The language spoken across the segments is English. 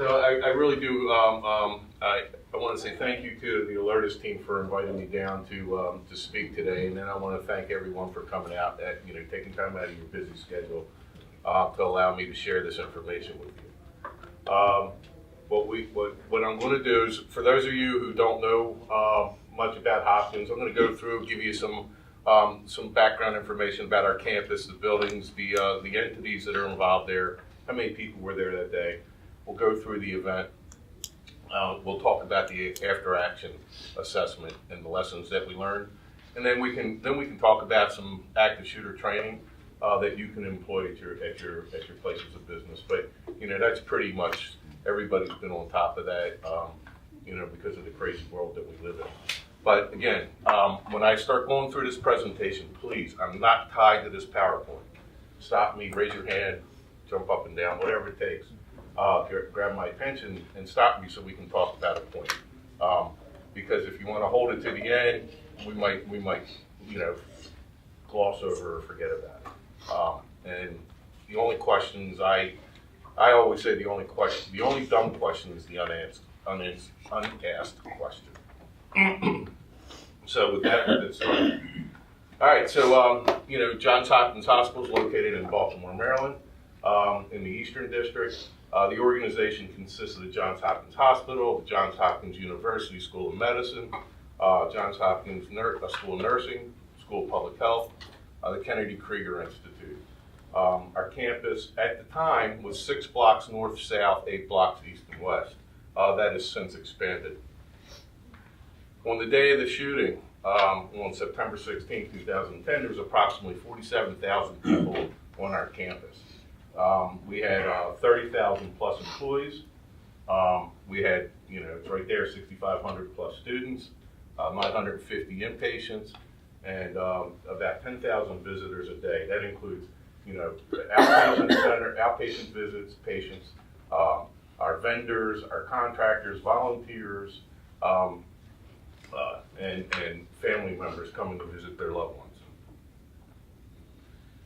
So I really do. I want to say thank you to the Alertus team for inviting me down to speak today, and then I want to thank everyone for coming out, taking time out of your busy schedule to allow me to share this information with you. What I'm going to do is, for those of you who don't know much about Hopkins, I'm going to go through, give you some background information about our campus, the buildings, the entities that are involved there, how many people were there that day. We'll go through the event. We'll talk about the after-action assessment and the lessons that we learned, and then we can talk about some active shooter training that you can employ at your places of business. But that's pretty much, everybody's been on top of that, because of the crazy world that we live in. But again, when I start going through this presentation, please, I'm not tied to this PowerPoint. Stop me, raise your hand, jump up and down, whatever it takes. Grab my attention and stop me so we can talk about a point. Because if you want to hold it to the end, we might gloss over or forget about it. And the only questions I always say the only dumb question is the unasked question. So with that, we'll get started. All right, so Johns Hopkins Hospital is located in Baltimore, Maryland, in the Eastern District. The organization consists of the Johns Hopkins Hospital, the Johns Hopkins University School of Medicine, Johns Hopkins School of Nursing, School of Public Health, the Kennedy Krieger Institute. Our campus at the time was 6 blocks north, south, 8 blocks east and west. That has since expanded. On the day of the shooting, on September 16, 2010, there was approximately 47,000 people on our campus. We had 30,000 plus employees. We had, it's right there, 6,500 plus students, 950 inpatients, and about 10,000 visitors a day. That includes, outpatient center, outpatient visits, patients, our vendors, our contractors, volunteers, and family members coming to visit their loved ones.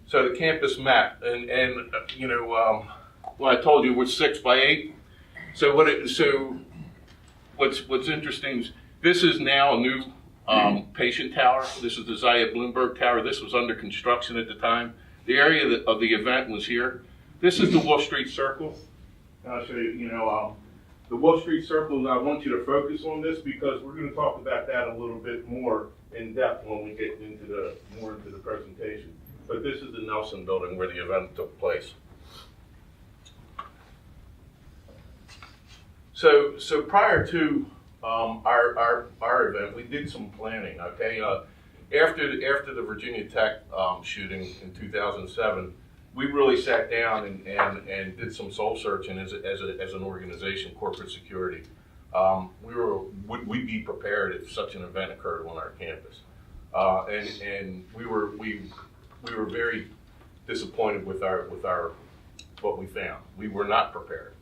So the campus map, and I told you we're 6 by 8. So what's interesting is this is now a new patient tower. This is the Zaya Bloomberg Tower. This was under construction at the time. The area of the event was here. This is the Wall Street Circle. I'll show you. The Wall Street Circle. I want you to focus on this because we're going to talk about that a little bit more in depth when we get into the presentation. But this is the Nelson Building where the event took place. So prior to our event, we did some planning. Okay, after the Virginia Tech shooting in 2007, we really sat down and did some soul searching as an organization, corporate security. Would we be prepared if such an event occurred on our campus? And we were very disappointed with what we found. We were not prepared.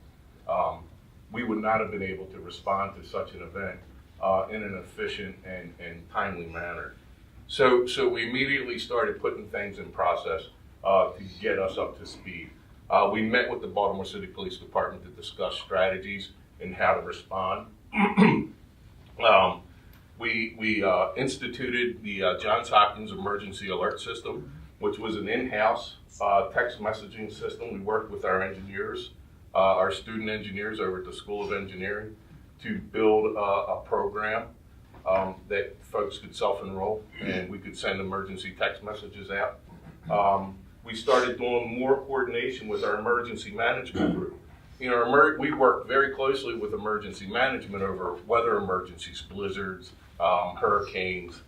We would not have been able to respond to such an event in an efficient and timely manner. So we immediately started putting things in process to get us up to speed. We met with the Baltimore City Police Department to discuss strategies and how to respond. We instituted the Johns Hopkins Emergency Alert System, which was an in-house text messaging system. We worked with our engineers, our student engineers over at the School of Engineering to build a program that folks could self-enroll and we could send emergency text messages out. We started doing more coordination with our emergency management group. We work very closely with emergency management over weather emergencies, blizzards, hurricanes,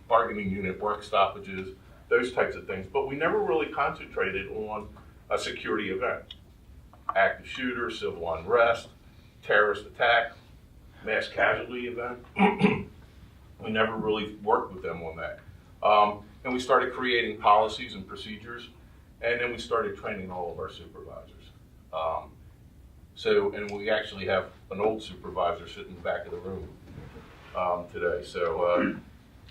bargaining unit work stoppages, those types of things. But we never really concentrated on a security event. Active shooter, civil unrest, terrorist attack, mass casualty event. We never really worked with them on that. And we started creating policies and procedures, and then we started training all of our supervisors. And we actually have an old supervisor sitting in the back of the room today.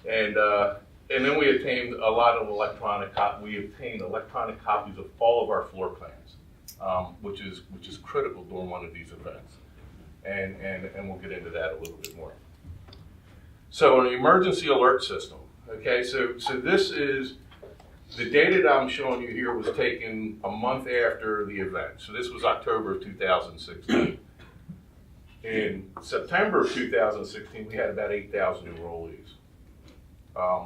And then we obtained electronic copies of all of our floor plans. which is critical during one of these events. And we'll get into that a little bit more. So an emergency alert system, okay, so this is, the data that I'm showing you here was taken a month after the event. So this was October of 2016. In September of 2016, we had about 8,000 enrollees.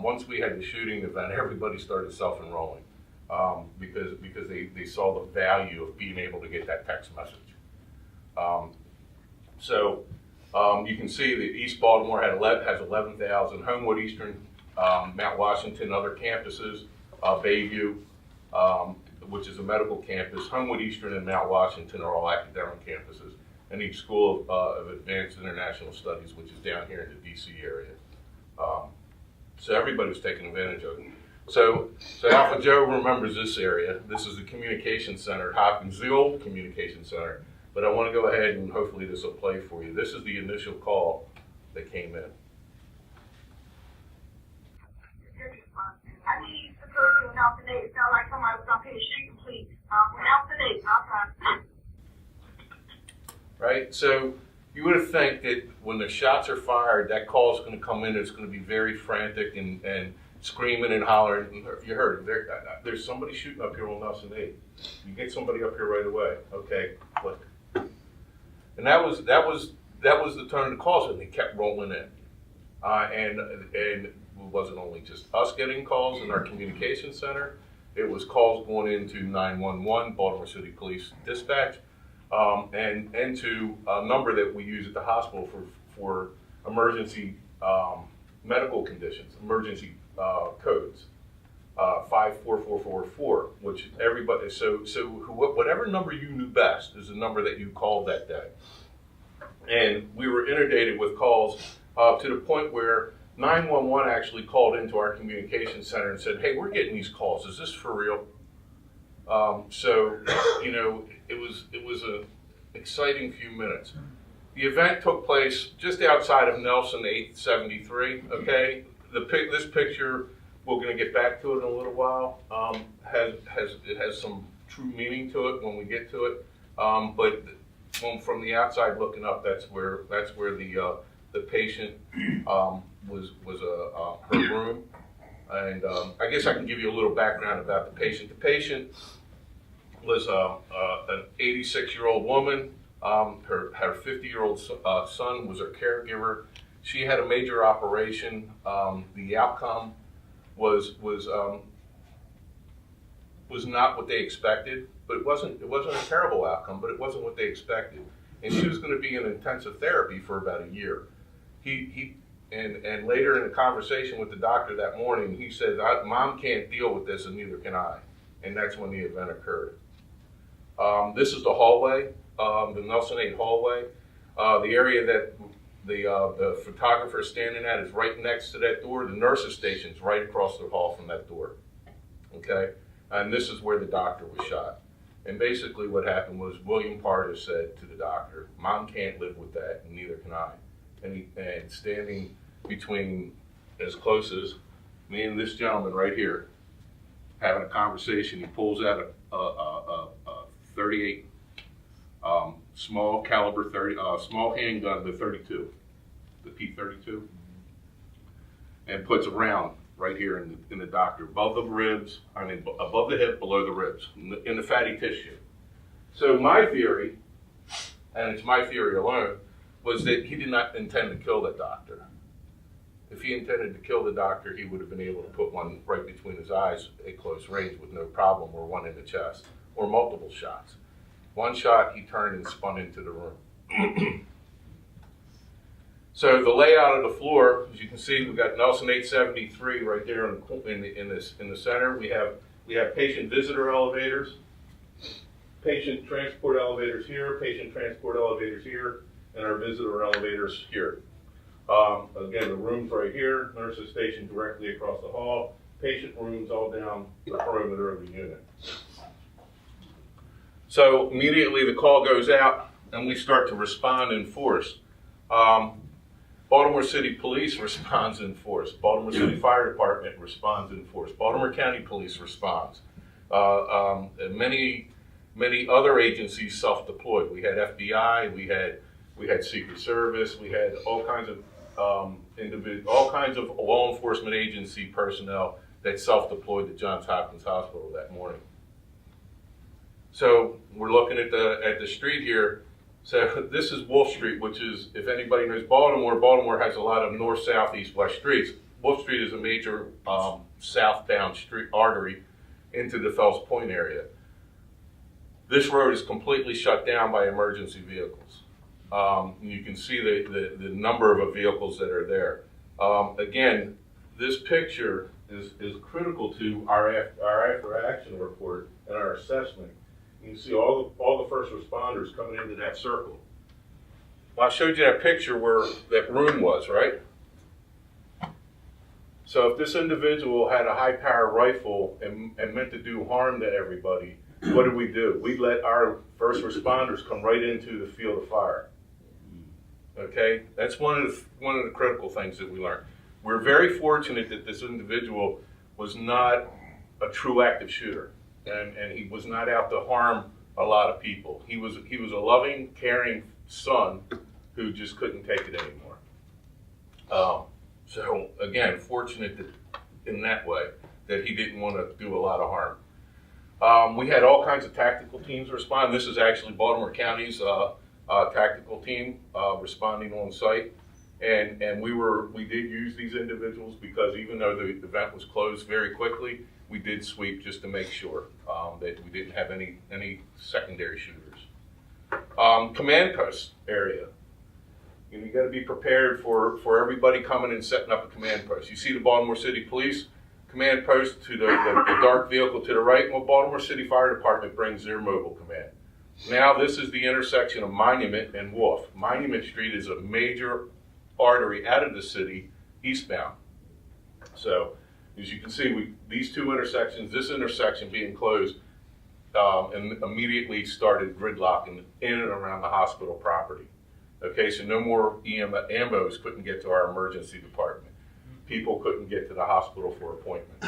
Once we had the shooting event, everybody started self-enrolling because they saw the value of being able to get that text message. You can see that East Baltimore has 11,000, Homewood, Eastern, Mount Washington, other campuses, Bayview, which is a medical campus. Homewood, Eastern, and Mount Washington are all academic campuses. And each School of Advanced International Studies, which is down here in the DC area. So everybody was taking advantage of it. So Alpha Joe remembers this area. This is the communication center, Hopkins, the old communication center. But I want to go ahead and hopefully this will play for you. This is the initial call that came in. I need to go to announce the date. It sounds like somebody was up here shooting, please. Announce the date. I'll try. Right? So you would think that when the shots are fired, that call is going to come in, it's going to be very frantic and screaming and hollering. You heard it. There's somebody shooting up here on Nelson 8. You get somebody up here right away. Okay, click. And that was the turn of the calls, and they kept rolling in. And it wasn't only just us getting calls in our communication center. It was calls going into 911, Baltimore City Police Dispatch. And to a number that we use at the hospital for emergency medical conditions, emergency codes, 54444, which everybody, whatever number you knew best is the number that you called that day. And we were inundated with calls to the point where 911 actually called into our communication center and said, hey, we're getting these calls, is this for real? It was an exciting few minutes. The event took place just outside of Nelson 873, okay? This picture, we're going to get back to it in a little while, it has some true meaning to it when we get to it, but from the outside looking up, that's where the patient was her room. And I guess I can give you a little background about the patient. The patient was an 86-year-old woman. Her 50-year-old son was her caregiver. She had a major operation. The outcome was not what they expected, but it wasn't a terrible outcome, but it wasn't what they expected. And she was going to be in intensive therapy for about a year. And later in the conversation with the doctor that morning, he said, Mom can't deal with this and neither can I. And that's when the event occurred. This is the hallway, the Nelson 8 hallway. The area that the photographer is standing at is right next to that door. The nurse's station is right across the hall from that door. Okay? And this is where the doctor was shot. And basically what happened was William Partis said to the doctor, Mom can't live with that and neither can I. And standing between, as close as me and this gentleman right here, having a conversation, he pulls out a 38 small caliber small handgun, the 32, the P32, and puts a round right here in the doctor, above the ribs, above the hip, below the ribs, in the fatty tissue. So my theory, and it's my theory alone, was that he did not intend to kill that doctor. If he intended to kill the doctor, he would have been able to put one right between his eyes at close range with no problem, or one in the chest, or multiple shots. One shot, he turned and spun into the room. So the layout of the floor, as you can see, we've got Nelson 873 right there in the center. We have patient visitor elevators, patient transport elevators here, patient transport elevators here, and our visitor elevators here. Again, the rooms right here, nurse's station directly across the hall, patient rooms all down the perimeter of the unit. So immediately the call goes out and we start to respond in force. Baltimore City Police responds in force. Baltimore City Fire Department responds in force. Baltimore County Police responds. Many Many other agencies self-deployed. We had FBI, we had Secret Service, we had all kinds of all kinds of law enforcement agency personnel that self-deployed to Johns Hopkins Hospital that morning. So we're looking at the street here. So this is Wolf Street, which is, if anybody knows Baltimore, Baltimore has a lot of north, south, east, west streets. Wolf Street is a major southbound street artery into the Fells Point area. This road is completely shut down by emergency vehicles. You can see the number of vehicles that are there. Again, this picture is critical to our after action report and our assessment. You can see all the first responders coming into that circle. Well, I showed you that picture where that room was, right? So if this individual had a high-powered rifle and meant to do harm to everybody, what did we do? We let our first responders come right into the field of fire. Okay, that's one of the critical things that we learned. We're very fortunate that this individual was not a true active shooter, and he was not out to harm a lot of people. He was a loving, caring son who just couldn't take it anymore. So again, fortunate that in that way that he didn't want to do a lot of harm. We had all kinds of tactical teams respond. This is actually Baltimore County's tactical team responding on site, and we did use these individuals because even though the event was closed very quickly, we did sweep just to make sure that we didn't have any secondary shooters. Command post area. You got to be prepared for everybody coming and setting up a command post. You see the Baltimore City Police command post to the dark vehicle to the right. Well, Baltimore City Fire Department brings their mobile command. Now this is the intersection of Monument and Wolf. Monument Street is a major artery out of the city eastbound. So as you can see, these two intersections, this intersection being closed, and immediately started gridlocking in and around the hospital property. Okay, so no more ambos couldn't get to our emergency department. People couldn't get to the hospital for appointments.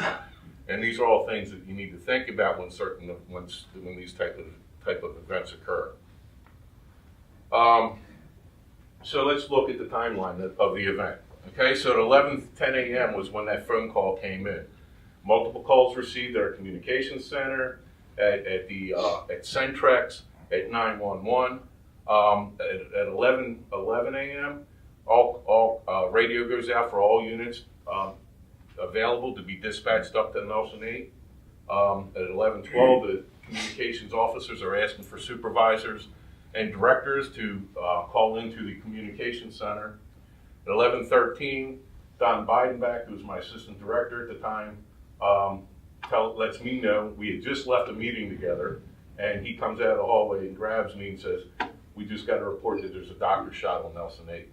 And these are all things that you need to think about when these type of events occur. So let's look at the timeline of the event. Okay, so at 11:10 a.m. was when that phone call came in. Multiple calls received at our communications center, at Centrex, at 911. At 11 a.m., all radio goes out for all units available to be dispatched up to Nelson 8. At 11:12, the communications officers are asking for supervisors and directors to call into the communications center. At 11:13, Don Bidenback, who was my assistant director at the time, lets me know we had just left a meeting together, and he comes out of the hallway and grabs me and says, "We just got a report that there's a doctor shot on Nelson 8.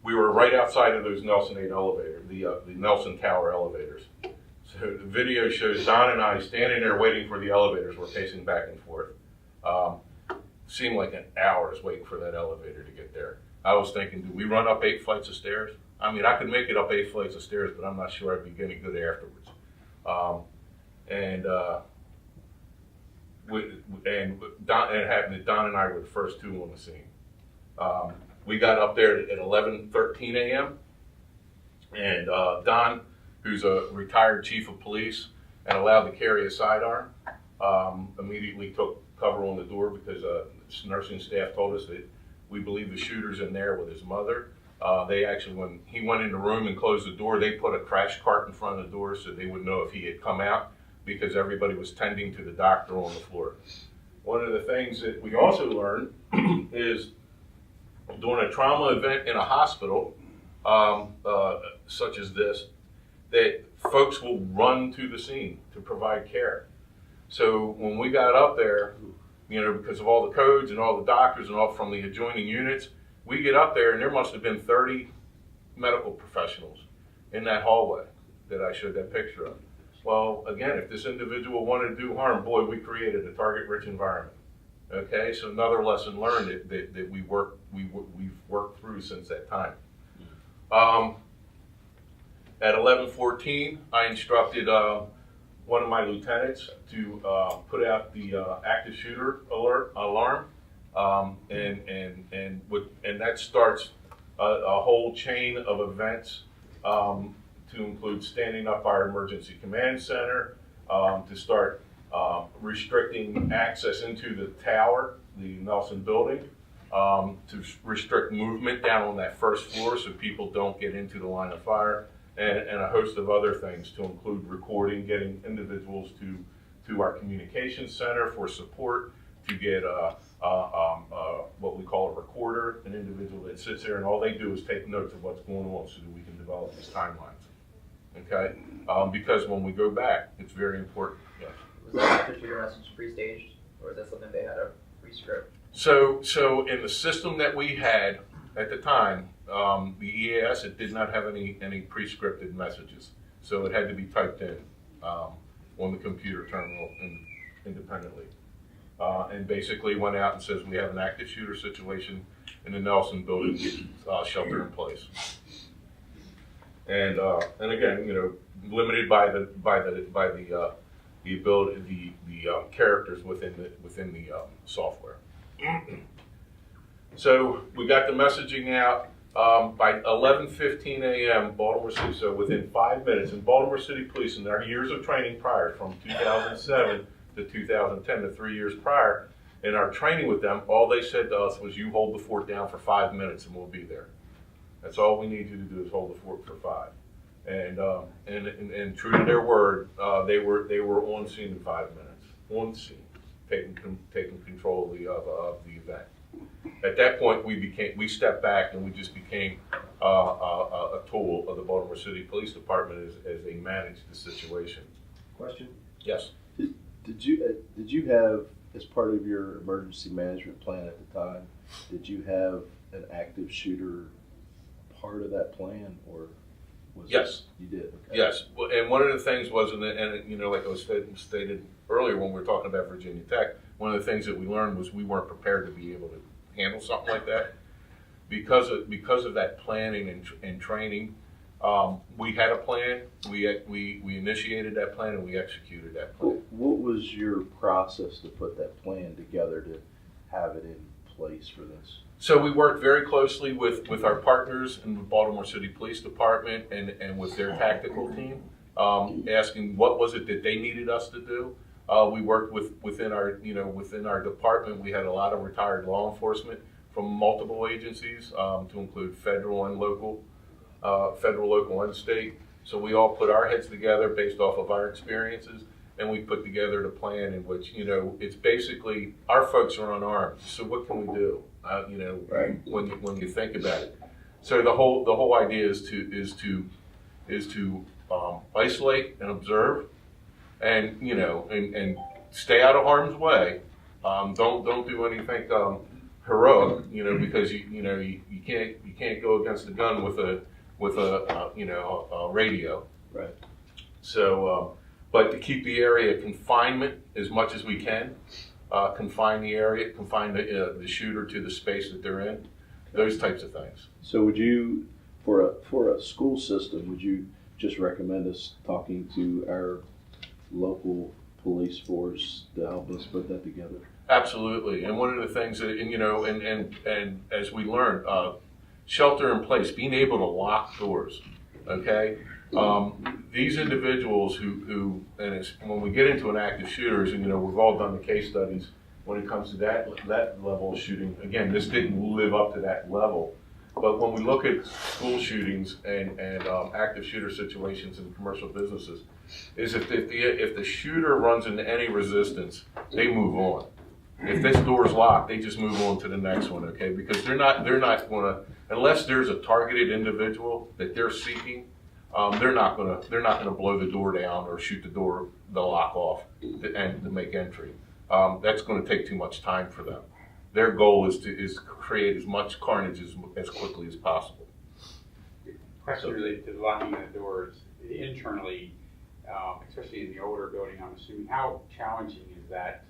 We were right outside of those Nelson 8 elevators, the Nelson Tower elevators. So the video shows Don and I standing there waiting for the elevators. We're pacing back and forth. Seemed like an hour's waiting for that elevator to get there. I was thinking, do we run up 8 flights of stairs? I mean, I could make it up 8 flights of stairs, but I'm not sure I'd be any good afterwards. Don, it happened that Don and I were the first two on the scene. We got up there at 11:13 a.m. and Don, who's a retired chief of police and allowed to carry a sidearm, immediately took cover on the door because nursing staff told us that we believe the shooter's in there with his mother. They actually, when he went in the room and closed the door, they put a crash cart in front of the door so they would know if he had come out, because everybody was tending to the doctor on the floor. One of the things that we also learned is during a trauma event in a hospital, such as this, that folks will run to the scene to provide care. So when we got up there, because of all the codes and all the doctors and all from the adjoining units, we get up there and there must have been 30 medical professionals in that hallway that I showed that picture of. Well, again, if this individual wanted to do harm, boy, we created a target-rich environment. Okay, so another lesson learned that we've worked through since that time. At 11:14, I instructed one of my lieutenants to put out the active shooter alarm, and that starts a whole chain of events to include standing up our emergency command center, to start restricting access into the tower, the Nelson building, to restrict movement down on that first floor so people don't get into the line of fire, and a host of other things to include recording, getting individuals to our communications center for support, to get what we call a recorder, an individual that sits there and all they do is take notes of what's going on so that we can develop these timelines. Okay? Because when we go back, it's very important. Yes. Was that active shooter message pre-staged, or is that something they had a pre-script? So in the system that we had at the time, the EAS, it did not have any pre-scripted messages. So it had to be typed in on the computer terminal independently. And basically went out and says, we have an active shooter situation in the Nelson building, shelter in place. And again, you know, limited by the ability, the characters within the software. So we got the messaging out by 11:15 a.m. Baltimore City. So within 5 minutes, in Baltimore City Police, in their years of training prior, from 2007 to 2010, to 3 years prior, in our training with them, all they said to us was, "You hold the fort down for 5 minutes, and we'll be there." That's all we need you to do is hold the fort for 5. And true to their word, they were on scene in 5 minutes, on scene, taking control of the event. At that point, we stepped back and we just became a tool of the Baltimore City Police Department as they managed the situation. Question? Yes. Did you have, as part of your emergency management plan at the time, did you have an active shooter part of that plan, or was Yes. You did. Okay. Yes, and one of the things was, and you know, like I was stated earlier when we were talking about Virginia Tech, one of the things that we learned was we weren't prepared to be able to handle something like that. Because of that planning and training, we had a plan. We initiated that plan and we executed that plan. What was your process to put that plan together to have it in place for this? So we worked very closely with our partners in the Baltimore City Police Department and with their tactical team, asking what was it that they needed us to do. We worked within our department. We had a lot of retired law enforcement from multiple agencies, to include federal, local, and state. So we all put our heads together based off of our experiences, and we put together the plan in which, you know, it's basically our folks are unarmed. So what can we do? You know, Right. when you think about it. So the whole idea is to isolate and observe, and you know, and stay out of harm's way. Don't do anything heroic, you know, because you can't go against the gun with a radio. Right. So, but to keep the area confinement as much as we can, confine the area, confine the shooter to the space that they're in, those types of things. So would you, for a school system, would you just recommend us talking to our local police force to help us put that together? Absolutely. And one of the things that, and as we learned, shelter in place, being able to lock doors, okay? These individuals who and it's, when we get into an active shooters, and you know, we've all done the case studies when it comes to that level of shooting. Again, this didn't live up to that level. But when we look at school shootings and active shooter situations in commercial businesses, is if the shooter runs into any resistance, they move on. If this door's locked, they just move on to the next one, okay? Because they're not going to, unless there's a targeted individual that they're seeking, they're not going to blow the door down or shoot the lock off to make entry. That's going to take too much time for them. Their goal is to create as much carnage as quickly as possible. Question related to locking the doors internally, especially in the older building, I'm assuming. How challenging is that?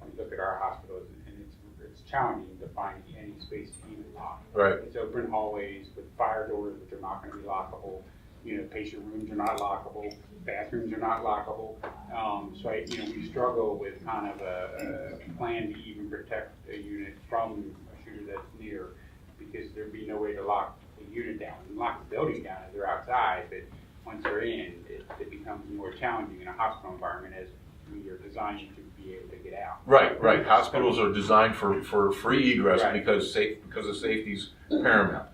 When you look at our hospitals, and it's challenging to find any space to even lock. Right. It's open hallways with fire doors, which are not going to be lockable. patient rooms are not lockable, bathrooms are not lockable. So we struggle with kind of a plan to even protect a unit from a shooter that's near, because there'd be no way to lock the unit down. And lock the building down if they're outside, but once they're in, it becomes more challenging in a hospital environment, as we are designed to be able to get out. Right. Hospitals are designed for free egress, Right. because of safety's paramount.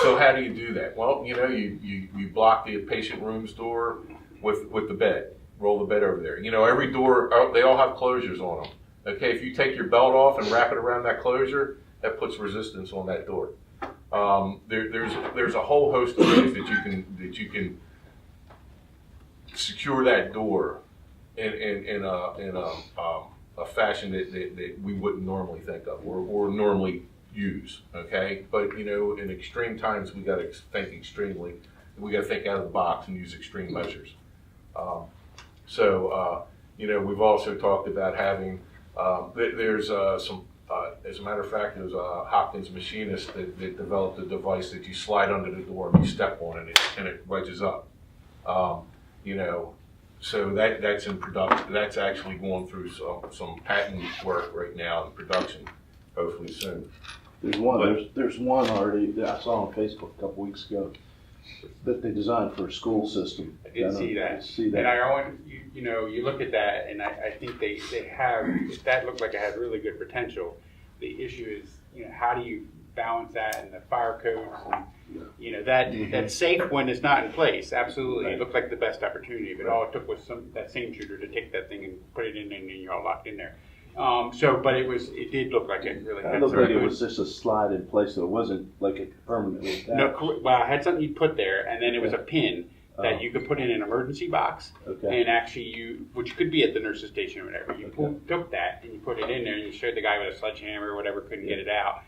So how do you do that? Well, you block the patient room's door with the bed. Roll the bed over there. Every door, they all have closures on them. Okay, if you take your belt off and wrap it around that closure, that puts resistance on that door. There's a whole host of ways that you can secure that door in a fashion that we wouldn't normally think of or normally use. Okay, but in extreme times we got to think extremely. We got to think out of the box and use extreme measures. We've also talked about having. There's some. As a matter of fact, there's a Hopkins machinist that developed a device that you slide under the door and you step on it and it wedges up. So that's in production. That's actually going through some patent work right now in production, hopefully soon. There's one. There's one already that I saw on Facebook a couple weeks ago that they designed for a school system. I did see that. And I want you look at that, and I think they have, that looked like it had really good potential. The issue is, how do you balance that and the fire codes and that safe one is not in place. Absolutely, it looked like the best opportunity, but all it took was that same shooter to take that thing and put it in, and you're all locked in there. But it did look like it really. It looked like it was just a slide in place, so it wasn't like it permanently attached. No, well, I had something you put there, and then it was a pin that you could put in an emergency box, and actually which could be at the nurse's station or whatever. You took that and you put it in there, and you showed the guy with a sledgehammer or whatever couldn't get it out.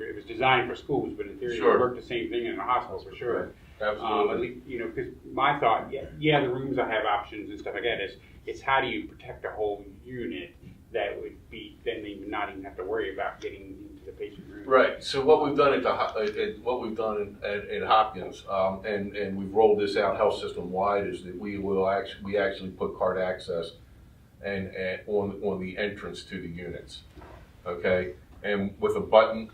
It was designed for schools, but in theory it worked the same thing in a hospital for sure. Right. Absolutely. Because my thought, the rooms I have options and stuff like that. It's how do you protect a whole unit that would be, then they would not even have to worry about getting into the patient room. Right. So what we've done at Hopkins, and we've rolled this out health system wide, is that we actually put card access and on the entrance to the units. Okay. And with a button,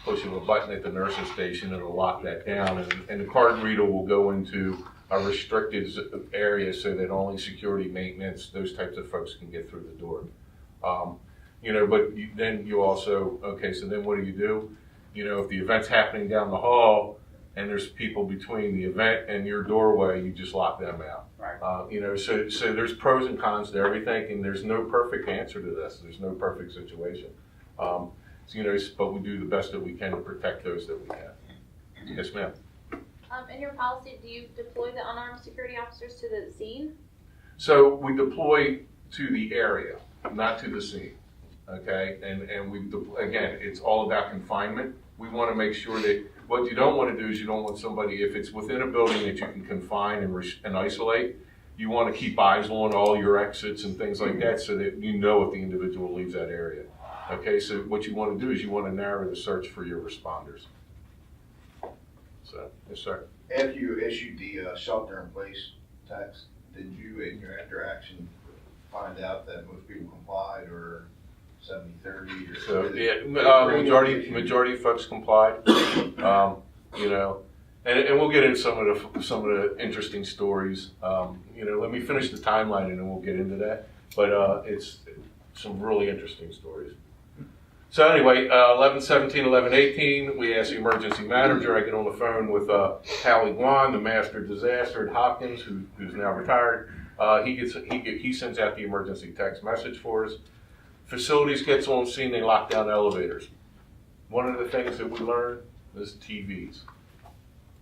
pushing a button at the nurse's station, it'll lock that down, and the card reader will go into a restricted area so that only security, maintenance, those types of folks can get through the door. But then you also, so then what do? If the event's happening down the hall and there's people between the event and your doorway, you just lock them out. Right. So there's pros and cons to everything, and there's no perfect answer to this. There's no perfect situation. But we do the best that we can to protect those that we can. Yes, ma'am. In your policy, do you deploy the unarmed security officers to the scene? So we deploy to the area, not to the scene. Okay, and again, it's all about confinement. We want to make sure that what you don't want to do is you don't want somebody, if it's within a building that you can confine and isolate, you want to keep eyes on all your exits and things like that so that you know if the individual leaves that area. Okay, so what you want to do is you want to narrow the search for your responders. So, yes, sir. After you issued the shelter-in-place text, did you, in your interaction, find out that most people complied, or 70-30? Or so majority of folks complied. And we'll get into some of the interesting stories. Let me finish the timeline and then we'll get into that. But it's some really interesting stories. So anyway, 11/17, 11/18, we asked the emergency manager. I get on the phone with Hallie Guan, the master disaster at Hopkins, who's now retired. He sends out the emergency text message for us. Facilities gets on scene, they lock down elevators. One of the things that we learned is TVs,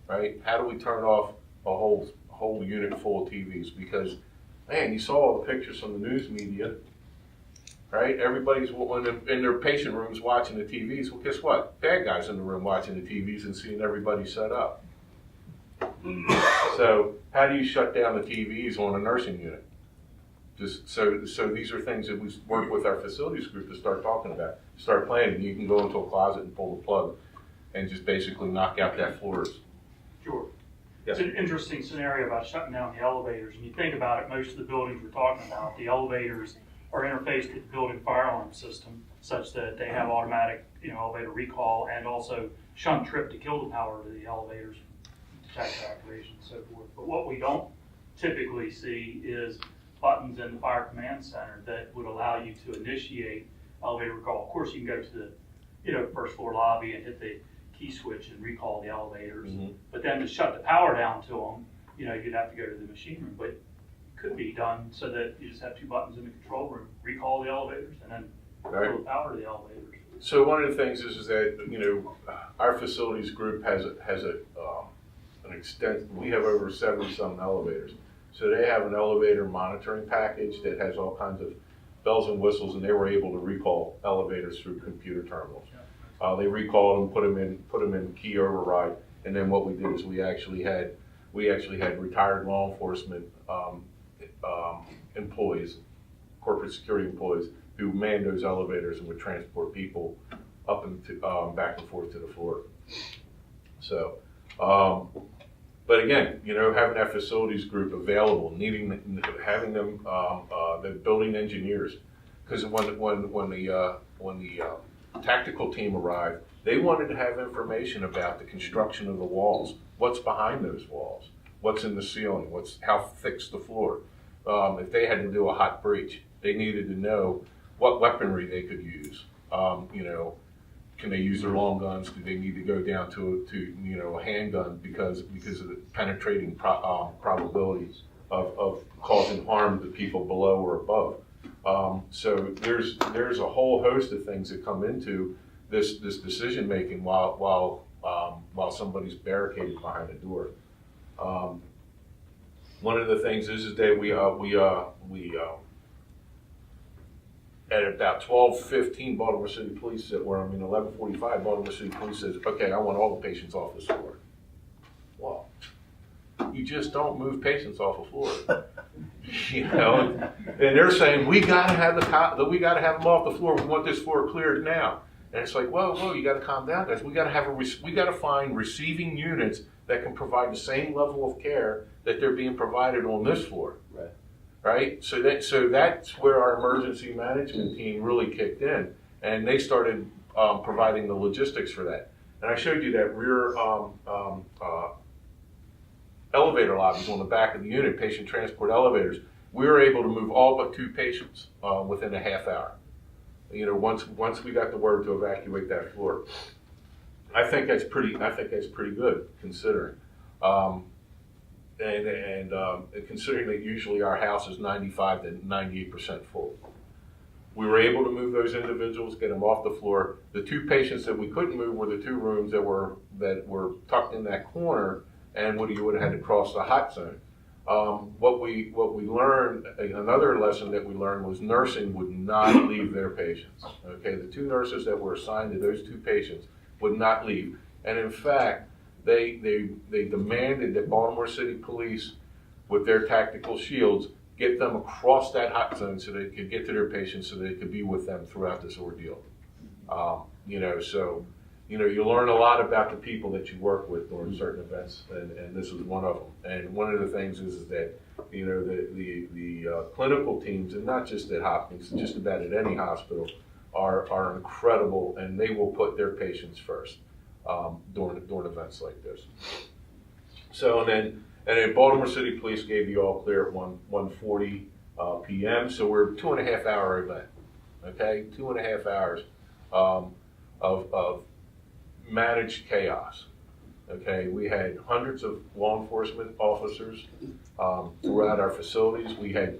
right? How do we turn off a whole unit full of TVs? Because, man, you saw all the pictures from the news media. Right? Everybody's in their patient rooms watching the TVs. Well, guess what? Bad guys in the room watching the TVs and seeing everybody set up. So how do you shut down the TVs on a nursing unit? So these are things that we work with our facilities group to start talking about, start planning. You can go into a closet and pull the plug and just basically knock out that floor's Sure. Yes. It's an interesting scenario about shutting down the elevators. And you think about it, most of the buildings we're talking about, the elevators are interfaced with the building fire alarm system such that they have automatic, elevator recall and also shunt trip to kill the power to the elevators, detect activation and so forth. But what we don't typically see is buttons in the fire command center that would allow you to initiate elevator recall. Of course, you can go to the, first floor lobby and hit the key switch and recall the elevators. Mm-hmm. But then to shut the power down to them, you'd have to go to the machine room. But it could be done so that you just have two buttons in the control room, recall the elevators, and then Right. pull the power to the elevators. So one of the things is that, our facilities group has an extent, we have over 70-some elevators. So they have an elevator monitoring package that has all kinds of bells and whistles, and they were able to recall elevators through computer terminals. They recalled them, put them in key override, and then what we did is we actually had retired law enforcement employees, corporate security employees, who manned those elevators and would transport people up and back and forth to the floor. So, but again, having that facilities group available, having them, the building engineers, because when the tactical team arrived, they wanted to have information about the construction of the walls, what's behind those walls, what's in the ceiling, how thick's the floor. If they had to do a hot breach, they needed to know what weaponry they could use. Can they use their long guns? Do they need to go down to a handgun because of the penetrating probabilities of causing harm to people below or above? So there's a whole host of things that come into this decision making while somebody's barricaded behind a door. One of the things is that we at about 12:15, Baltimore City Police said, 11:45, Baltimore City Police says, okay, I want all the patients off this floor. Well, you just don't move patients off a floor. And they're saying, we gotta have them off the floor. We want this floor cleared now. And it's like, whoa, you gotta calm down, guys. We gotta find receiving units that can provide the same level of care that they're being provided on this floor. Right? So that's where our emergency management team really kicked in, and they started providing the logistics for that. And I showed you that rear elevator lobbies on the back of the unit, patient transport elevators. We were able to move all but 2 patients within a half hour. Once we got the word to evacuate that floor. I think that's pretty good considering. And considering that usually our house is 95 to 98% full. We were able to move those individuals, get them off the floor. The 2 patients that we couldn't move were the 2 rooms that were tucked in that corner, and you would have had to cross the hot zone. What we learned, another lesson that we learned was nursing would not leave their patients. Okay, the 2 nurses that were assigned to those 2 patients would not leave, and in fact, they demanded that Baltimore City Police, with their tactical shields, get them across that hot zone so they could get to their patients so they could be with them throughout this ordeal. You learn a lot about the people that you work with during certain events, and this was one of them. And one of the things is that, the clinical teams, and not just at Hopkins, just about at any hospital, are incredible, and they will put their patients first. During events like this. So and then Baltimore City Police gave the all clear at 1:40 p.m. So we're a 2.5 hour event. Okay, 2.5 hours of managed chaos. Okay, we had hundreds of law enforcement officers throughout our facilities. We had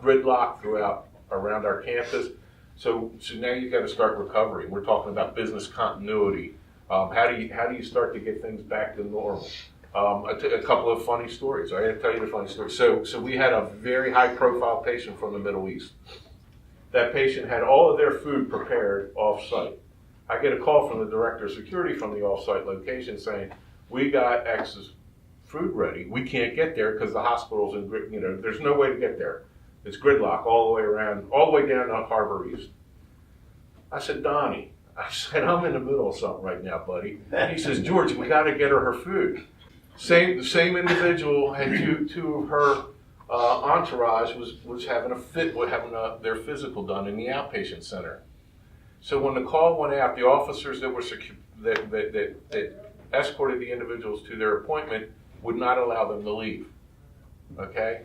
gridlock around our campus. So now you've got to start recovering. We're talking about business continuity. How do you start to get things back to normal? A couple of funny stories. I got to tell you the funny story. So we had a very high-profile patient from the Middle East. That patient had all of their food prepared off-site. I get a call from the director of security from the off-site location saying, "We got X's food ready. We can't get there because the hospital's in there's no way to get there. It's gridlock all the way around, all the way down to Harbor East." I said, "Donnie," I said, "I'm in the middle of something right now, buddy." He says, "George, we got to get her food." Same individual had two of her entourage was having their physical done in the outpatient center. So when the call went out, the officers that were that escorted the individuals to their appointment would not allow them to leave. Okay,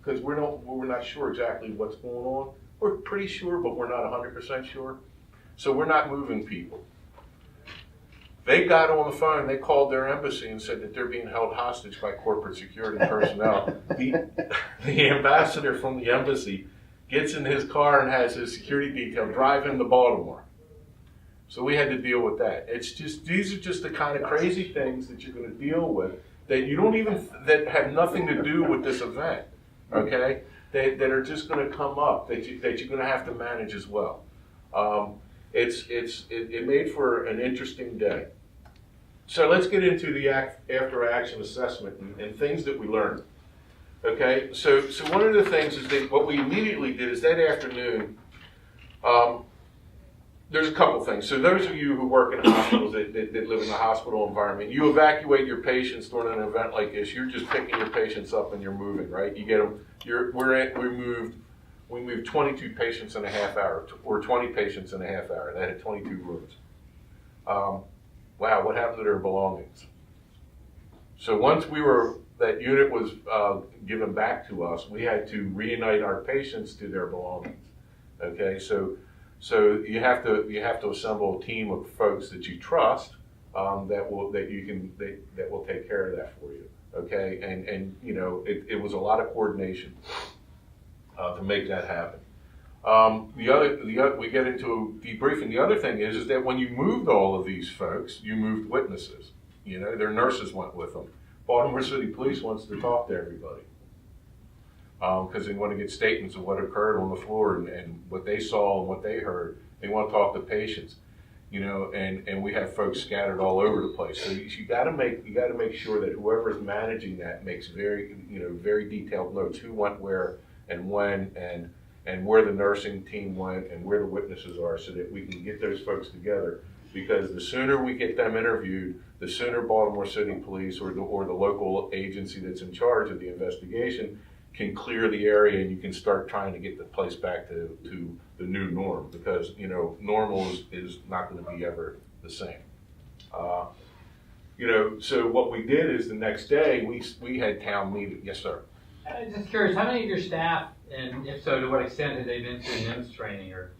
because we're not sure exactly what's going on. We're pretty sure, but we're not 100% sure. So we're not moving people. They got on the phone, they called their embassy and said that they're being held hostage by corporate security personnel. The ambassador from the embassy gets in his car and has his security detail drive him to Baltimore. So we had to deal with that. It's just, these are just the kind of crazy things that you're going to deal with that you don't even, that have nothing to do with this event, okay? That are just going to come up that you're going to have to manage as well. It made for an interesting day. So let's get into the after action assessment and things that we learned. Okay, so one of the things is that what we immediately did is that afternoon, there's a couple things. So those of you who work in hospitals that live in a hospital environment, you evacuate your patients during an event like this. You're just picking your patients up and you're moving, right? You get them. We moved 22 patients in a half hour, or 20 patients in a half hour. They had 22 rooms. Wow, what happened to their belongings? So once that unit was given back to us, we had to reunite our patients to their belongings. Okay, so you have to assemble a team of folks that you trust that will take care of that for you. Okay, and you know it was a lot of coordination to make that happen. We get into debriefing. The other thing is that when you moved all of these folks, you moved witnesses. You know, their nurses went with them. Baltimore City Police wants to talk to everybody because they want to get statements of what occurred on the floor and what they saw and what they heard. They want to talk to patients, you know, and we have folks scattered all over the place. So you got to make sure that whoever is managing that makes very detailed notes, who went where and when and where the nursing team went and where the witnesses are, so that we can get those folks together. Because the sooner we get them interviewed, the sooner Baltimore City Police or the local agency that's in charge of the investigation can clear the area, and you can start trying to get the place back to the new norm. Because you know, normal is not going to be ever the same. You know, so what we did is the next day we had town meeting. Yes, sir. I'm just curious, how many of your staff, and if so, to what extent have they been through NIMS training or?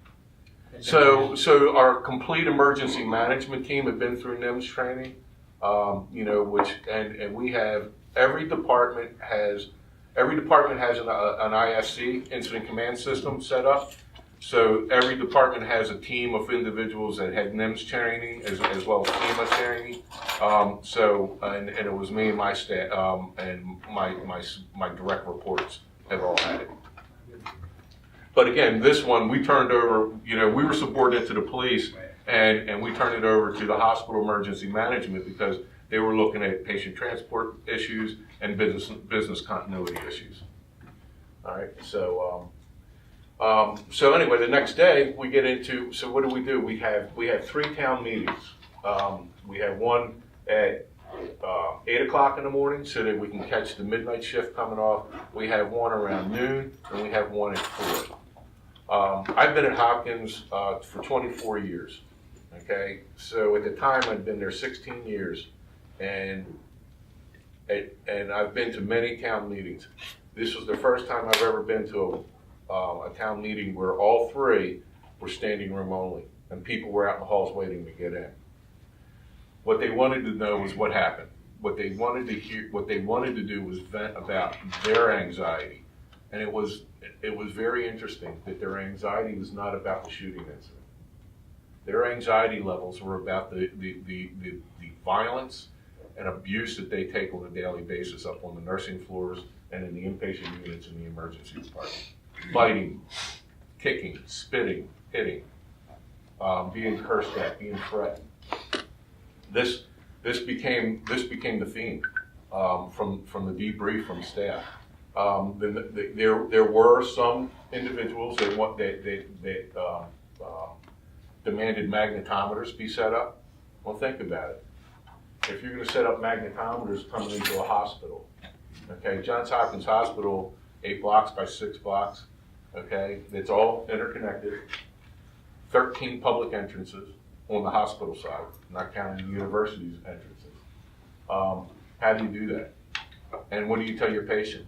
So our complete emergency management team have been through NIMS training, you know, and we have every department has an ISC, incident command system, set up. So every department has a team of individuals that had NIMS training as well as FEMA training. And it was me and my staff and my direct reports have all had it. But again, this one we turned over, you know, we were subordinate to the police and we turned it over to the hospital emergency management because they were looking at patient transport issues and business continuity issues. All right, so anyway, the next day we get into, so what do? We have 3 town meetings. We have one at 8 o'clock in the morning so that we can catch the midnight shift coming off. We have one around noon, and we have one at 4. I've been at Hopkins for 24 years, okay? So at the time, I'd been there 16 years, and I've been to many town meetings. This was the first time I've ever been to a town meeting where all 3 were standing room only, and people were out in the halls waiting to get in. What they wanted to know was what happened. What they wanted to hear, what they wanted to do was vent about their anxiety. And it was very interesting that their anxiety was not about the shooting incident. Their anxiety levels were about the violence and abuse that they take on a daily basis up on the nursing floors and in the inpatient units in the emergency department. Fighting, kicking, spitting, hitting, being cursed at, being threatened. This became the theme from the debrief from staff. There were some individuals that demanded magnetometers be set up. Well, think about it. if you're gonna set up magnetometers coming into a hospital, okay, Johns Hopkins Hospital, 8 blocks by 6 blocks, okay, it's all interconnected, 13 public entrances on the hospital side, not counting the university's entrances. How do you do that? And what do you tell your patient?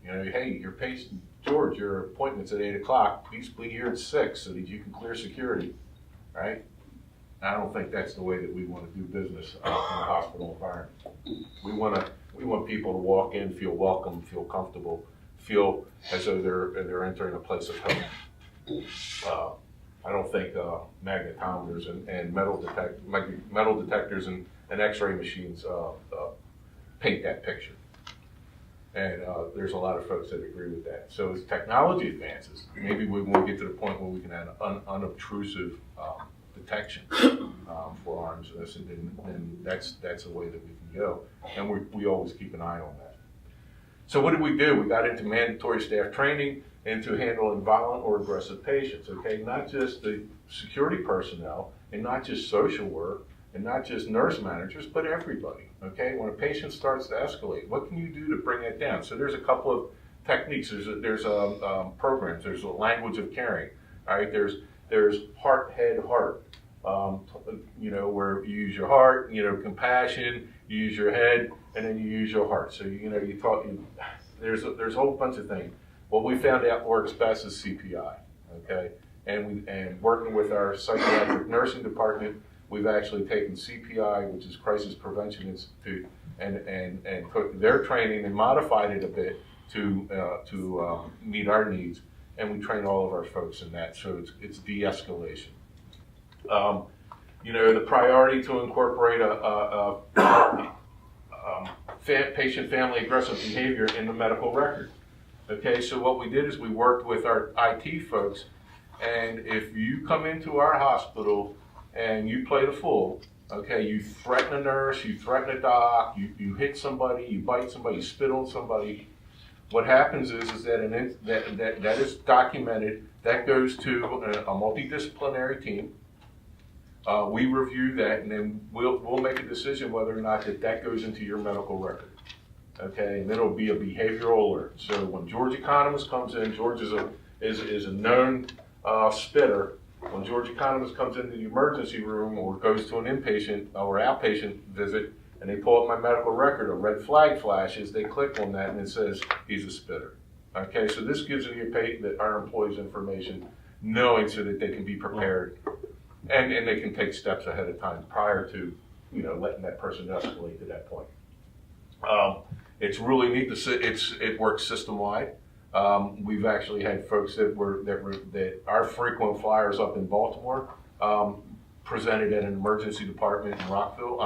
You know, hey, your patient, George, your appointment's at 8 o'clock, please be here at 6 so that you can clear security, right? I don't think that's the way that we want to do business in a hospital environment. We want people to walk in, feel welcome, feel comfortable, feel as though they're entering a place of health. I don't think magnetometers and metal detectors and X-ray machines paint that picture. And there's a lot of folks that agree with that. So as technology advances, maybe we won't get to the point where we can have unobtrusive detection for arms and this, and then that's the way that we can go. And we always keep an eye on that. So what did we do? We got into mandatory staff training into handling violent or aggressive patients, okay? Not just the security personnel and not just social work and not just nurse managers, but everybody, okay? When a patient starts to escalate, what can you do to bring it down? So there's a couple of techniques. There's programs. There's a language of caring, all right? There's heart, head, heart, you know, where you use your heart, you know, compassion, you use your head, and then you use your heart. So, you know, there's a whole bunch of things. What we found out works best is CPI, okay? And working with our psychiatric nursing department, we've actually taken CPI, which is Crisis Prevention Institute, and took their training and modified it a bit to meet our needs. And we train all of our folks in that, so it's de-escalation. You know, the priority to incorporate patient family aggressive behavior in the medical record. Okay, so what we did is we worked with our IT folks, and if you come into our hospital and you play the fool, okay, you threaten a nurse, you threaten a doc, you hit somebody, you bite somebody, you spit on somebody, what happens is that is documented. That goes to a multidisciplinary team. We review that, and then we'll make a decision whether or not that goes into your medical record. Okay, and then it'll be a behavioral alert. So when George Economas comes in, George is a known spitter. When George Economas comes into the emergency room or goes to an inpatient or outpatient visit, and they pull up my medical record, a red flag flashes, they click on that and it says he's a spitter. Okay, so this gives our employees information, knowing so that they can be prepared and they can take steps ahead of time prior to, you know, letting that person escalate to that point. It's really neat to see. It works system wide. We've actually had folks that our frequent flyers up in Baltimore presented at an emergency department in Rockville.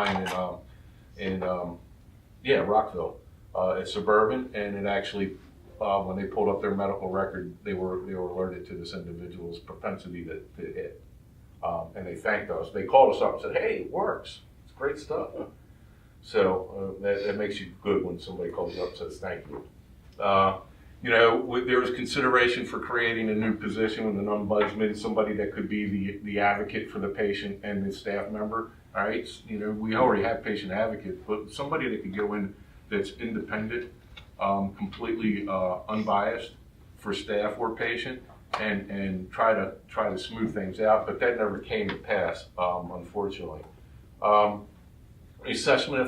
Rockville. It's suburban, and it actually, when they pulled up their medical record, they were alerted to this individual's propensity to hit, and they thanked us. They called us up and said, "Hey, it works. It's great stuff." So that makes you good when somebody calls you up and says thank you. You know, there was consideration for creating a new position with an ombudsman, somebody that could be the advocate for the patient and the staff member. All right, you know, we already have patient advocates, but somebody that could go in that's independent, completely unbiased for staff or patient, and try to smooth things out. But that never came to pass, unfortunately. Assessment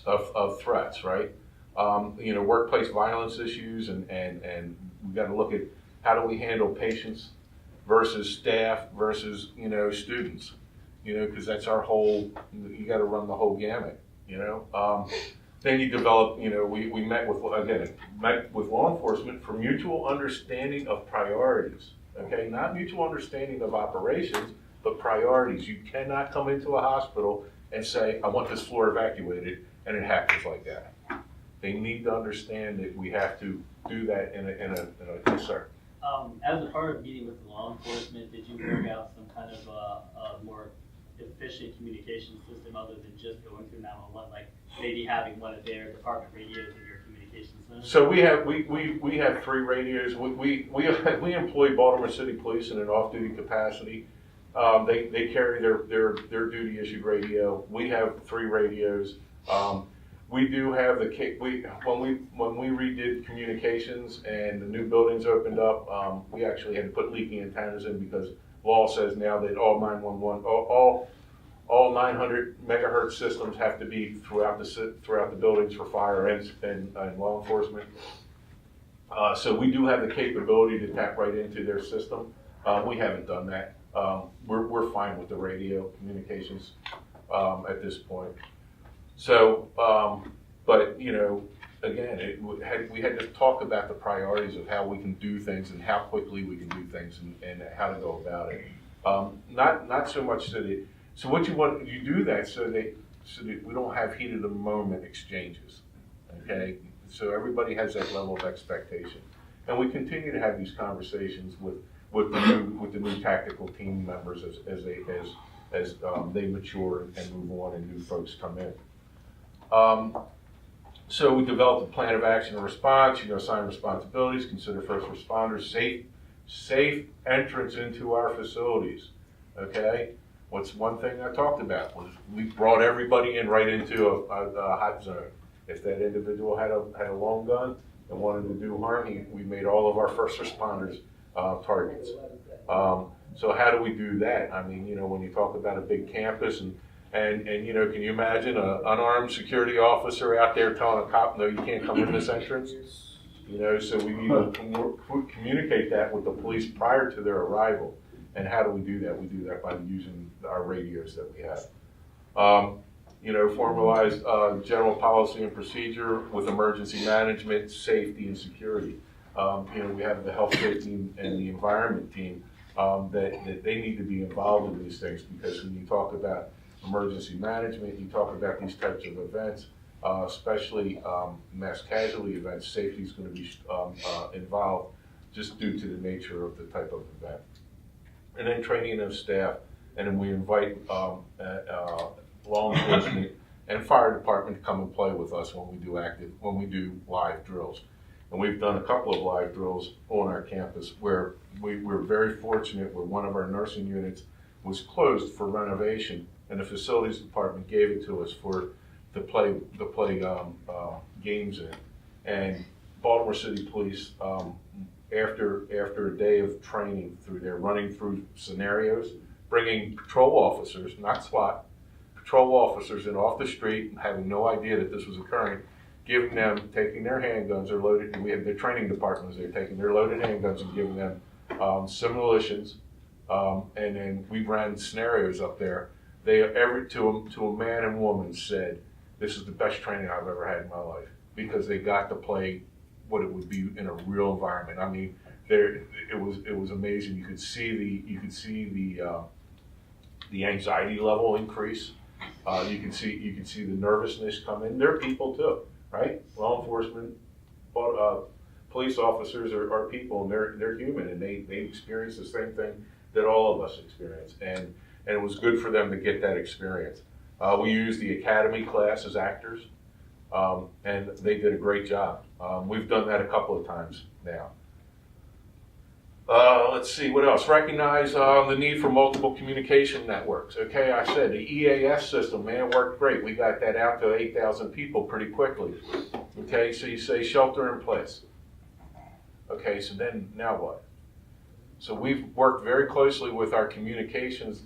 of threats, right? You know, workplace violence issues, and we got to look at how do we handle patients versus staff versus, you know, students, you know, because that's our whole, you got to run the whole gamut, you know. Then you develop, you know, we met with law enforcement for mutual understanding of priorities, okay? Not mutual understanding of operations, but priorities. You cannot come into a hospital and say, I want this floor evacuated, and it happens like that. They need to understand that we have to do that in a concern. As a part of meeting with the law enforcement, did you work out some kind of a more efficient communication system other than just going through 911, like maybe having one of their department radios in your communication center? So we have 3 radios. We employ Baltimore City Police in an off-duty capacity. They carry their duty issued radio. We have 3 radios. We do have when we redid communications and the new buildings opened up, we actually had to put leaking antennas in because law says now that all 911, all 900 megahertz systems have to be throughout the buildings for fire and law enforcement. So we do have the capability to tap right into their system. We haven't done that. We're fine with the radio communications at this point. So, but you know, again, we had to talk about the priorities of how we can do things and how quickly we can do things and how to go about it. Not so much that it. So what you do that so that we don't have heat of the moment exchanges. Okay, so everybody has that level of expectation, and we continue to have these conversations with the new tactical team members as they mature and move on and new folks come in. So we developed a plan of action and response, assign responsibilities, consider first responders, safe entrance into our facilities, okay? What's one thing I talked about was we brought everybody in right into a hot zone. If that individual had a long gun and wanted to do harm, we made all of our first responders targets. So how do we do that? I mean, when you talk about a big campus and can you imagine an unarmed security officer out there telling a cop, no, you can't come in this entrance? So we need to communicate that with the police prior to their arrival. And how do we do that? We do that by using our radios that we have. Formalize general policy and procedure with emergency management, safety, and security. We have the health, safety, and the environment team that they need to be involved in these things, because when you talk about emergency management, you talk about these types of events, especially mass casualty events, safety is going to be involved just due to the nature of the type of event. And then training of staff, and then we invite law enforcement and fire department to come and play with us when we do live drills. And we've done a couple of live drills on our campus where we're very fortunate where one of our nursing units was closed for renovation, and the facilities department gave it to us to play games in. And Baltimore City Police, after a day of training through there, running through scenarios, bringing patrol officers, not SWAT, patrol officers in off the street, having no idea that this was occurring, taking their handguns, they're loaded, and we have their training departments, they're taking their loaded handguns and giving them simulations, and then we ran scenarios up there. They to a man and woman said, this is the best training I've ever had in my life, because they got to play what it would be in a real environment. I mean, it was amazing. You could see the anxiety level increase. You can see the nervousness come in. They're people too, right? Law enforcement, police officers are people, and they're human, and they experience the same thing that all of us experience, and it was good for them to get that experience. We used the academy class as actors, and they did a great job. We've done that a couple of times now. Let's see, what else? Recognize the need for multiple communication networks. Okay, I said the EAS system, man, it worked great. We got that out to 8,000 people pretty quickly. Okay, so you say shelter in place. Okay, so then now what? So we've worked very closely with our communications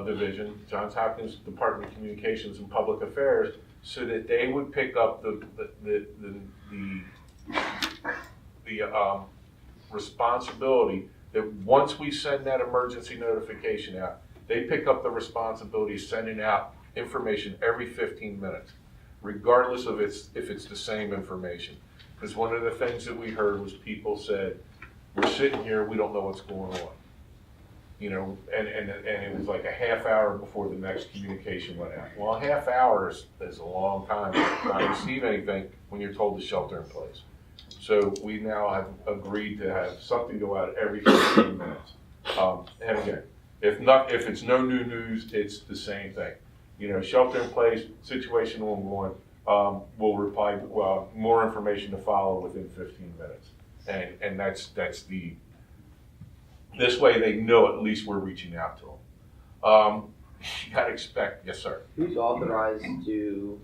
division, Johns Hopkins Department of Communications and Public Affairs, so that they would pick up the responsibility that once we send that emergency notification out, they pick up the responsibility of sending out information every 15 minutes, regardless of if it's the same information. Because one of the things that we heard was people said, we're sitting here, we don't know what's going on. And it was like a half hour before the next communication went out. Well, a half hour is a long time to not receive anything when you're told to shelter in place. So we now have agreed to have something go out every 15 minutes. And again, if it's no new news, it's the same thing. Shelter in place, situation ongoing, we'll reply, more information to follow within 15 minutes. And that's this way they know at least we're reaching out to them. You gotta expect, yes sir. Who's authorized to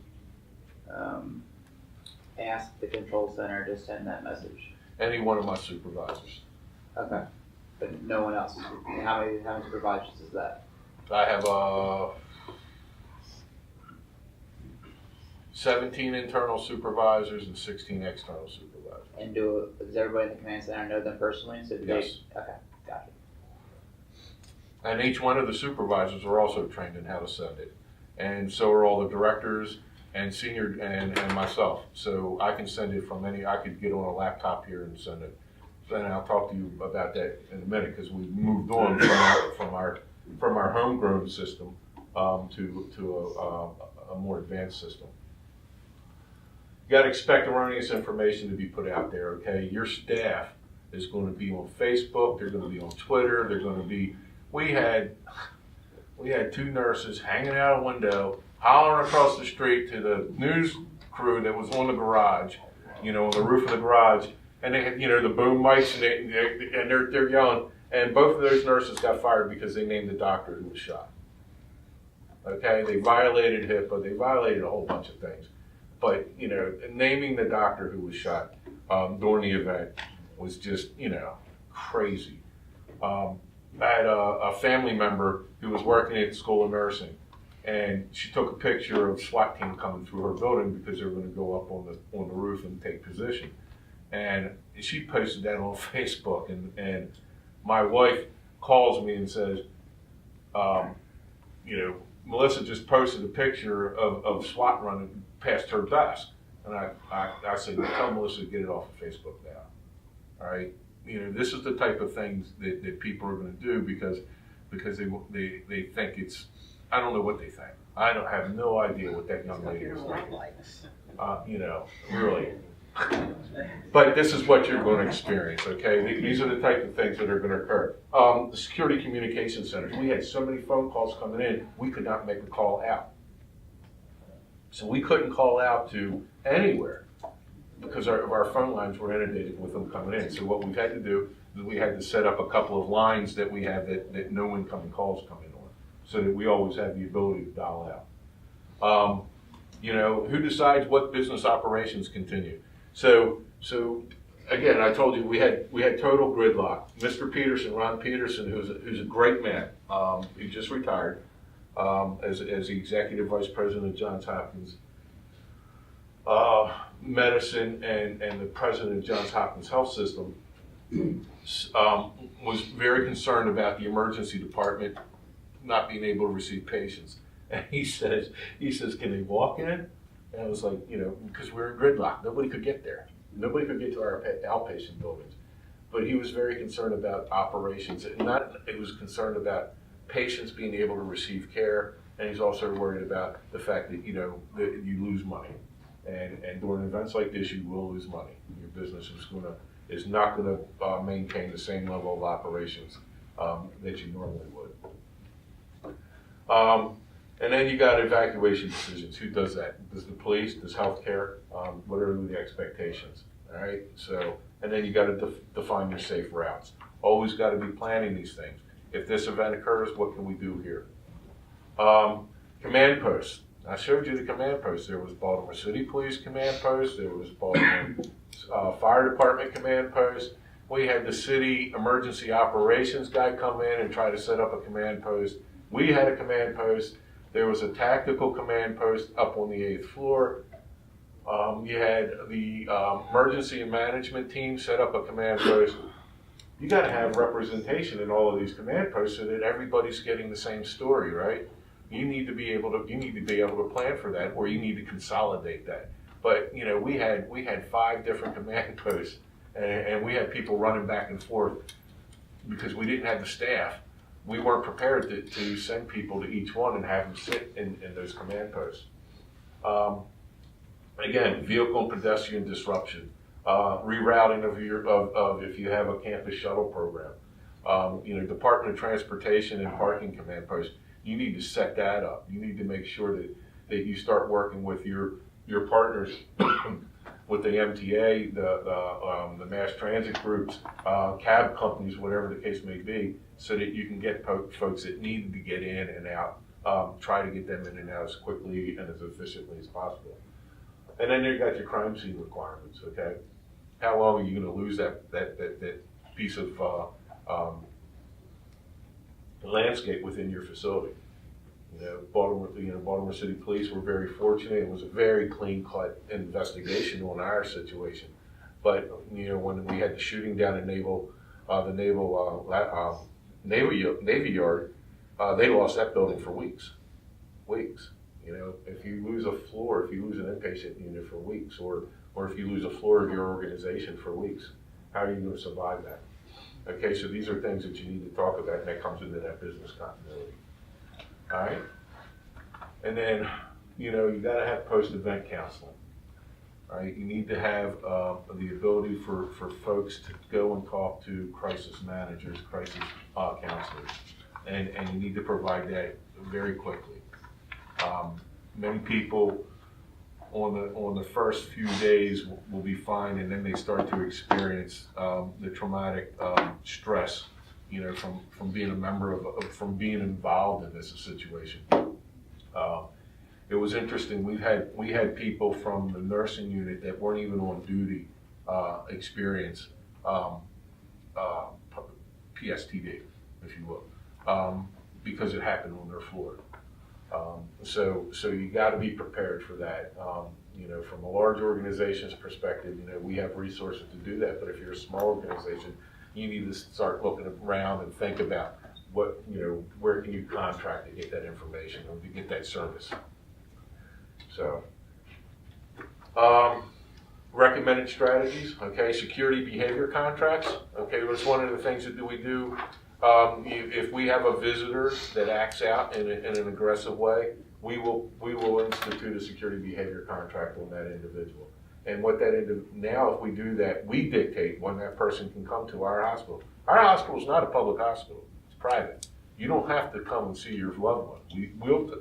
ask the control center to send that message? Any one of my supervisors. Okay, but no one else. And how many supervisors is that? I have 17 internal supervisors and 16 external supervisors. And does everybody in the command center know them personally? So do Yes. they? Okay, gotcha. And each one of the supervisors are also trained in how to send it. And so are all the directors and senior and myself. So I can send it from I could get on a laptop here and send it. And I'll talk to you about that in a minute because we moved on from our homegrown system to a more advanced system. You got to expect erroneous information to be put out there, okay? Your staff is going to be on Facebook, they're going to be on Twitter, they're going to be, we had 2 nurses hanging out a window, hollering across the street to the news crew that was on the garage, on the roof of the garage, and they had, the boom mics, and they're yelling, and both of those nurses got fired because they named the doctor who was shot. Okay, they violated HIPAA, they violated a whole bunch of things. But, naming the doctor who was shot during the event was just, crazy. I had a family member who was working at the School of Nursing, and she took a picture of SWAT team coming through her building because they were going to go up on the roof and take position. And she posted that on Facebook, and my wife calls me and says, Melissa just posted a picture of SWAT running past her desk. And I said, tell Melissa to get it off of Facebook now. All right? This is the type of things that people are going to do because they think it's, I don't know what they think. I have no idea what that young lady is thinking. Really. But this is what you're going to experience, okay? These are the type of things that are going to occur. The security communication centers, we had so many phone calls coming in, we could not make a call out. So we couldn't call out to anywhere because our phone lines were inundated with them coming in. So what we've had to do is we had to set up a couple of lines that we have that no incoming calls come in on, so that we always have the ability to dial out. Who decides what business operations continue? So again, I told you we had total gridlock. Mr. Peterson, Ron Peterson, who's a great man, he just retired as the executive vice president of Johns Hopkins Medicine and the president of Johns Hopkins Health System, was very concerned about the emergency department not being able to receive patients. And he says, can they walk in? And I was like, because we're in gridlock, nobody could get there. Nobody could get to our outpatient buildings. But he was very concerned about operations. He was concerned about patients being able to receive care, and he's also worried about the fact that, that you lose money. And during events like this, you will lose money. Your business is not going to maintain the same level of operations that you normally would. And then you got evacuation decisions. Who does that? Does the police? Does healthcare? What are the expectations? All right. So, and then you got to define your safe routes. Always got to be planning these things. If this event occurs, what can we do here? Command posts. I showed you the command posts. There was Baltimore City Police Command Post. There was Baltimore Fire Department Command Post. We had the city emergency operations guy come in and try to set up a command post. We had a command post. There was a tactical command post up on the 8th floor. You had the emergency and management team set up a command post. You got to have representation in all of these command posts so that everybody's getting the same story, right? You need to be able to plan for that, or you need to consolidate that. But we had 5 different command posts, and we had people running back and forth because we didn't have the staff. We weren't prepared to send people to each one and have them sit in those command posts. Again, vehicle and pedestrian disruption, rerouting of if you have a campus shuttle program, Department of Transportation and parking command posts. You need to set that up. You need to make sure that you start working with your partners, with the MTA, the mass transit groups, cab companies, whatever the case may be, so that you can get folks that need to get in and out, try to get them in and out as quickly and as efficiently as possible. And then you got your crime scene requirements, okay? How long are you gonna lose that piece of landscape within your facility? Baltimore City Police were very fortunate. It was a very clean-cut investigation on our situation. But, when we had the shooting down at Navy Yard, they lost that building for weeks. If you lose a floor, if you lose an inpatient unit for weeks, or if you lose a floor of your organization for weeks, how are you going to survive that? Okay, so these are things that you need to talk about, and that comes into that business continuity. All right? And then, you got to have post-event counseling. All right? You need to have the ability for folks to go and talk to crisis managers, crisis counselors, and you need to provide that very quickly. Many people on the first few days will be fine, and then they start to experience the traumatic stress, from being a member from being involved in this situation. It was interesting. We had people from the nursing unit that weren't even on duty experience PSTD, if you will, because it happened on their floor. So you got to be prepared for that. From a large organization's perspective, we have resources to do that. But if you're a small organization, you need to start looking around and think about what, where can you contract to get that information or to get that service. So, recommended strategies. Okay, security behavior contracts. Okay, that's one of the things that we do. If we have a visitor that acts out in an aggressive way, we will institute a security behavior contract on that individual. And now if we do that, we dictate when that person can come to our hospital. Our hospital is not a public hospital; it's private. You don't have to come and see your loved one.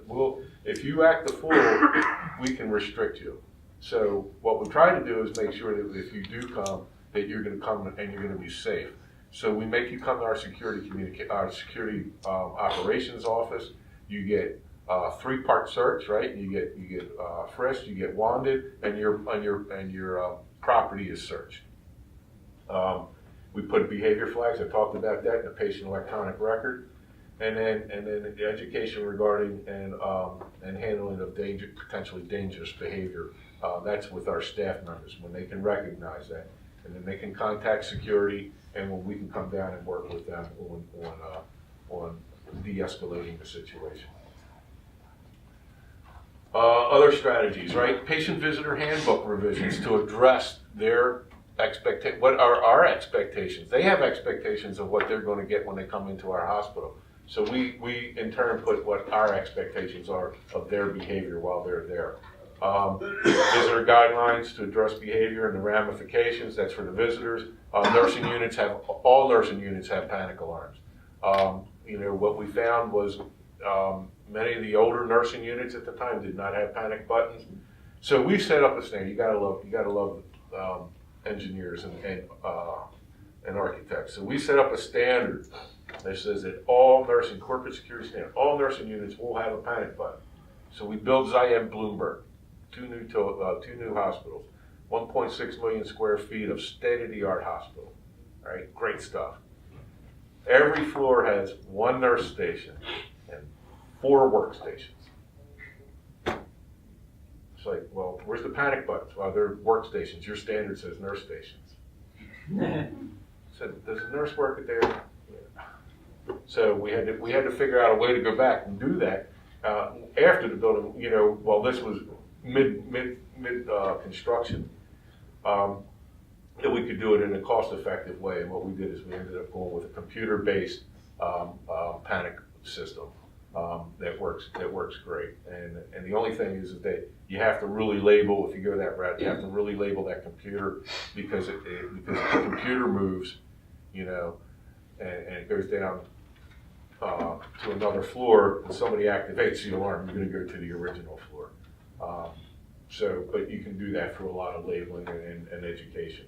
We'll if you act the fool, we can restrict you. So what we try to do is make sure that if you do come, that you're going to come and you're going to be safe. So we make you come to our security operations office. You get 3-part search, right? You get frisked, you get wanded, and your property is searched. We put behavior flags. I talked about that in the patient electronic record, and then the education regarding and handling of potentially dangerous behavior. That's with our staff members when they can recognize that, and then they can contact security. And when we can come down and work with them on de-escalating the situation. Other strategies, right? Patient visitor handbook revisions to address their what are our expectations. They have expectations of what they're going to get when they come into our hospital. So we in turn put what our expectations are of their behavior while they're there. Visitor guidelines to address behavior and the ramifications. That's for the visitors. All nursing units have panic alarms. What we found was many of the older nursing units at the time did not have panic buttons. So we set up a standard. You gotta love engineers and architects. So we set up a standard that says that all corporate security standard, all nursing units will have a panic button. So we built Zion Bloomberg. Two new hospitals, 1.6 million square feet of state-of-the-art hospital. All right, great stuff. Every floor has 1 nurse station and 4 workstations. It's like, well, where's the panic buttons? Well, they're workstations. Your standard says nurse stations. I said, does a nurse work at there? Yeah. So we had to figure out a way to go back and do that after the building. While this was mid construction, that we could do it in a cost-effective way. And what we did is we ended up going with a computer-based panic system that works great. And the only thing is that you have to really label, if you go that route, you have to really label that computer because the computer moves, and it goes down to another floor, and somebody activates the alarm, you're going to go to the original floor. But you can do that through a lot of labeling and education.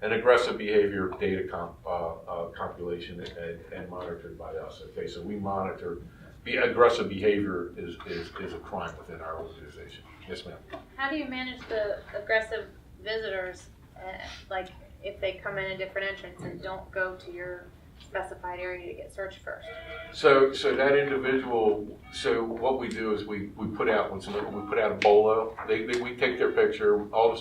And aggressive behavior data compilation and monitored by us. Okay, so we monitor aggressive behavior is a crime within our organization. Yes, ma'am. How do you manage the aggressive visitors, like if they come in a different entrance and don't go to your specified area to get searched first? So that individual, so what we do is we put out a bolo. We take their picture, all the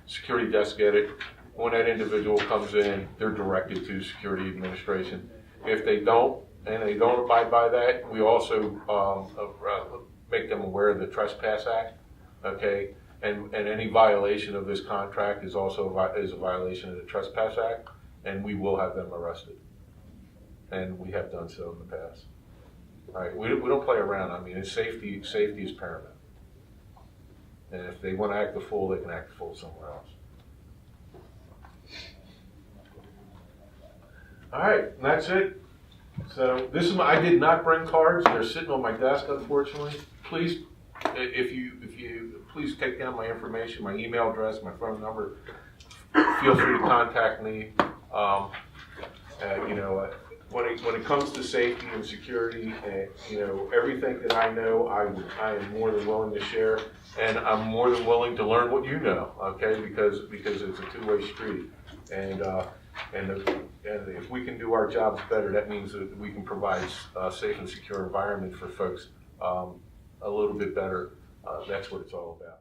security desks get it. When that individual comes in, they're directed to security administration. If they don't, and they don't abide by that, we also make them aware of the Trespass Act, okay? And any violation of this contract is also a violation of the Trespass Act, and we will have them arrested. And we have done so in the past. All right, we don't play around. I mean, safety is paramount. And if they want to act a fool, they can act a fool somewhere else. All right, and that's it. So I did not bring cards. They're sitting on my desk, unfortunately. Please, if you please take down my information, my email address, my phone number. Feel free to contact me. When it comes to safety and security, everything that I know, I am more than willing to share, and I'm more than willing to learn what you know. Okay, because it's a two-way street, and if we can do our jobs better, that means that we can provide a safe and secure environment for folks a little bit better. That's what it's all about.